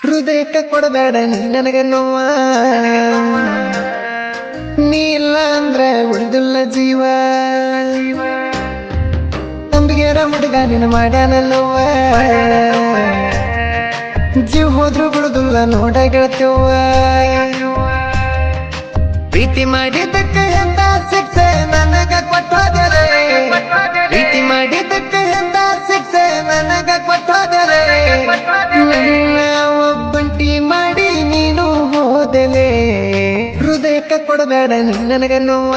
ಹೃದಯಕ್ಕೆ ಕೊಡಬೇಡ ನನಗೆ ನೋವ, ನೀ ಇಲ್ಲ ಅಂದ್ರೆ ಉಳಿದಿಲ್ಲ ಜೀವ. ತಂಬಿಗೆರ ಹುಡುಗ ನಿನ್ನ ಮಾಡ್ಯಾನಲ್ಲವ, ಜೀವ ಹೋದ್ರು ಬಿಡುದಿಲ್ಲ ನೋಡ ಗೆಳತಿಯವ್ವ. ಪ್ರೀತಿ ಮಾಡಿದ್ದಕ್ಕೆ ಎಂತ ಶಿಕ್ಷೆ ನನಗ ಕೊಟ್ಟೋದರೆ, ಪ್ರೀತಿ ಮಾಡಿದ್ದಕ್ಕೆ ಎಂತ ಶಿಕ್ಷೆ ನನಗ ಕೊಟ್ಟೋದರೆ. ನನ್ನ ಒಬ್ಬಂಟಿ ಮಾಡಿ ನೀನು ಹೋದಲೆ, ಹೃದಯಕ್ಕೆ ಕೊಡಬೇಡ ನನಗೆ ನೋವ,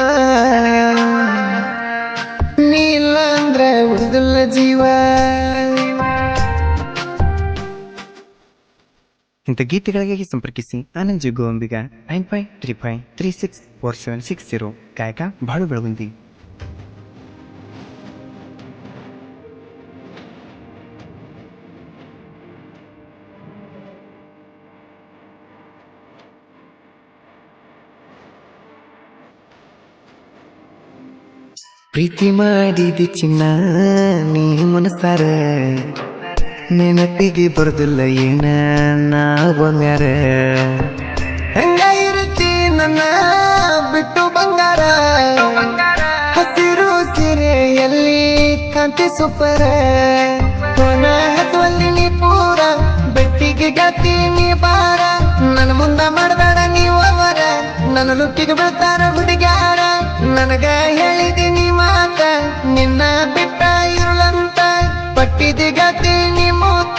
ನೀ ಇಲ್ಲ ಅಂದ್ರೆ ಉಳಿದಿಲ್ಲ ಜೀವ. ಇಂಥ ಗೀತೆಗಳಿಗೆ ಸಂಪರ್ಕಿಸಿ ಆನಂದ್ ಗೋಂಬಿಗ 9535364760. ಗಾಯಕ ಬಾಳು ಬೆಳಗುಂದಿ. ಪ್ರೀತಿ ಮಾಡಿದಿ ಚಿನ್ನ ನೀ ಮನಸಾರ, ನೆನಪಿಗೆ ಬರುದಿಲ್ಲ ಏನ ನಾ ಬಂಗಾರ. ಹೆಂಗ ಇರುತ್ತಿ ನನ್ನ ಬಿಟ್ಟು ಬಂಗಾರ, ಹಸಿರು ಸೀರೆಯಲ್ಲಿ ಕಾಂತಿ ಸೂಪರ. ಕೊನ ಹಸುವಲ್ಲಿ ನೀ ಪೂರ ಬೆಟ್ಟಿಗೆ ಗತಿ ನೀ ಬಾರ. ನನ್ನ ಮುಂದ ಮಾಡಬೇಡ ನೀವು ಅವರ, ನನ್ನ ಲುಕ್ಕಿಗೆ ಬಿಡ್ತಾರ ಹುಡುಗ್ಯಾರ. ನನಗ ಹೇಳಿದೀನಿ ಮಾತ ನಿನ್ನ ಬಿಟ್ಟ ಇರುಳಂತ, ಪಟ್ಟಿದಿ ಗತಿ ನೀ ಮೂತ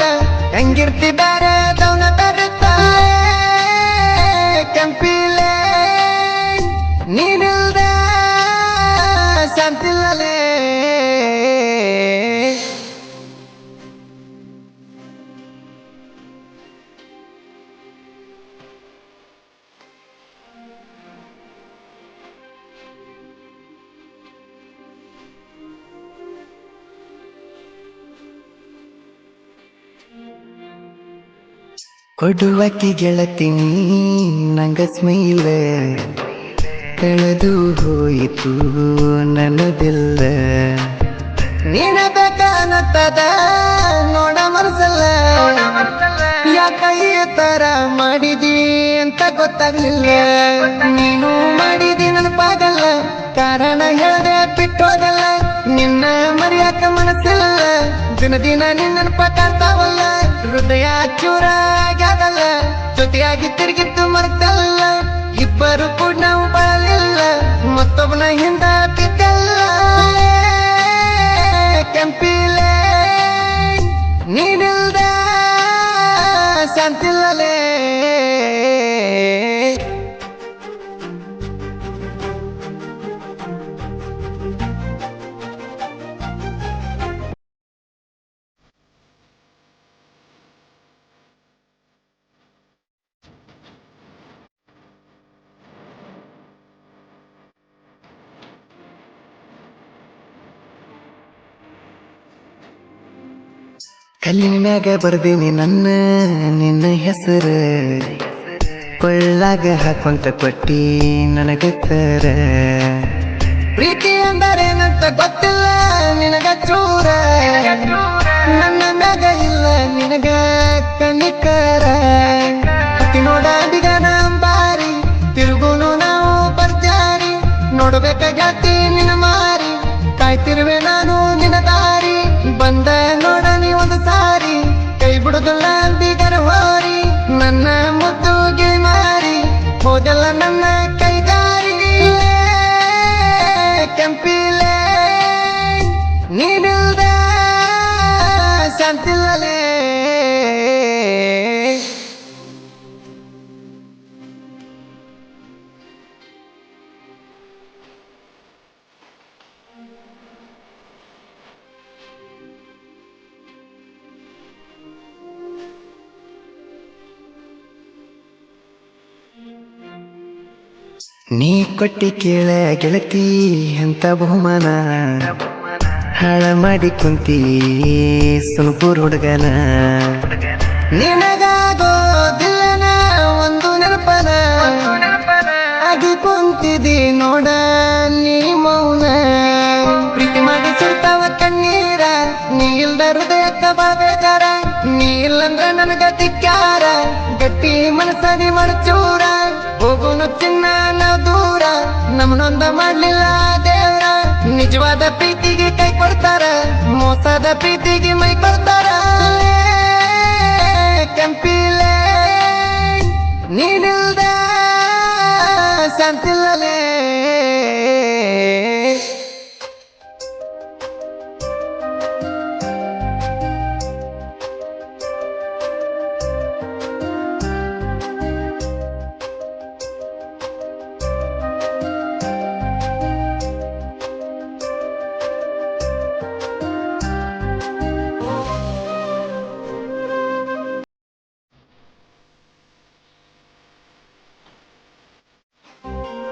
ಹೆಂಗಿರ್ತಿ ಬೇರೆ ದೌನ ತರುತ್ತ. ಕೆಂಪಿಲೆ ನೀನಿಲ್ದ ಶಾಂತಿಲ್ಲಲೇ, ಕೊಡುವಕ್ಕಿ ಗೆಳತೀನಿ ನಂಗ ಸ್ಮೈಲ, ಕಳೆದು ಹೋಯಿತು ನನ್ನದಿಲ್ಲ. ನೀನ ಬೇಕಾನತ್ತದ ನೋಡ ಮನಸಲ್ಲ, ಯಾಕ ಈ ತರ ಮಾಡಿದಿ ಅಂತ ಗೊತ್ತಾಗ್ಲಿಲ್ಲ. ನೀನು ಮಾಡಿದಿ ನೆನಪಾಗಲ್ಲ, ಕಾರಣ ಹೇಳ್ದೆ ಬಿಟ್ಟೋಗಲ್ಲ. ನಿನ್ನ ಮರ್ಯಾಕ ಮನಸ್ಸಿಲ್ಲ, ದಿನ ದಿನ ನಿನ್ನ ನೆನಪ ಕಾಡ್ತಾವಲ್ಲ. ಹೃದಯ ಚೂರ ಆಗ್ಯಾದಲ್ಲ, ಜೊತೆಯಾಗಿ ತಿರುಗಿತ್ತು ಮರ್ತಲ್ಲ. ಇಬ್ಬರು ಕೂಡ ನಾವು ಬಾಳಿಲ್ಲ, ಮತ್ತೊಬ್ಬನ ಹಿಂದ ಬಿದ್ದಲ್ಲ. ಕೆಂಪಿಲೆ ನೀನಿಲ್ದ ಶಾಂತಿಲ್ಲಲೇ. ಕಲ್ಲಿನ ಮ್ಯಾಗ ಬರ್ದೀನಿ ನನ್ನ ನಿನ್ನ ಹೆಸರ, ಕೊಳ್ಳಾಗ ಹಾಕೊಂತ ಕೊಟ್ಟಿ ನನಗತ್ತರ. ಪ್ರೀತಿ ಅಂದರೇನಂತ ಗೊತ್ತಿಲ್ಲ ನಿನಗ ಚೂರ, ನನ್ನ ಮ್ಯಾಗ ಇಲ್ಲ ನಿನಗ ಕನಿಕರ. ಅತಿ ನೋಡ ಬಿಗನ ಬಾರಿ ತಿರುಗುನು ನಾವು ಬರ್ಜಾರಿ, ನೋಡಬೇಕಾಗತಿ ನಿನ್ನ ಮಾರಿ, ಕಾಯ್ತಿರುವೆ ನಾನು ನಿನ್ನ ದಾರಿ. ಬಂದ ನೋಡ ನೀ ಒಂದು ಸಾರಿ, ಕೈ ಬಿಡುದಿಲ್ಲ ಬೀಗರ ಹೋರಿ. ನನ್ನ ಮುದ್ದು ಗಿಳಿ ಮಾರಿ ಹೋದಲ್ಲ ನನ್ನ ಕೈದಾರಿ. ಕೆಂಪಿಲೆ ನೀನಿಲ್ದ ಶಾಂತಿಲ್ಲಲೇ. ನೀ ಕೊಟ್ಟಿ ಕೇಳ ಗೆಳತಿ ಅಂತ ಬಹುಮಾನ, ಹಾಳ ಮಾಡಿ ಕುಂತಿ ಸುಲ್ಪೂರ್ ಹುಡುಗನ. ನಿನಗಾಗೋದಿಲ್ಲನ ಒಂದು ನೆನಪನ, ಆಗಿ ಕುಂತಿದಿ ನೋಡ ನೀ ಮೌನ. ಪ್ರೀತಿ ಮಾಡಿ ಸುಡ್ತಾವ ಕಣ್ಣೀರ, ನೀ ಇಲ್ದ ಹೃದಯಕ್ಕ ಬಾಬೇಕಾರ. ನೀ ಇಲ್ಲಂದ್ರ ನನಗ ದಿಕ್ಕ್ಯಾರ ಗಟ್ಟಿ ಮನಸ್ಸದಿ ಮಡಚೂರ ಹೋಗುನು ಚಿನ್ನ ನಾವ್ ದೂರ ನಮ್ಮನೊಂದ ಮಾಡ್ಲಿಲ್ಲ ದೇವ್ರ ನಿಜವಾದ ಪ್ರೀತಿಗೆ ಕೈ ಕೊಡ್ತಾರ ಮೋಸದ ಪ್ರೀತಿಗೆ ಮೈ ಕೊಡ್ತಾರ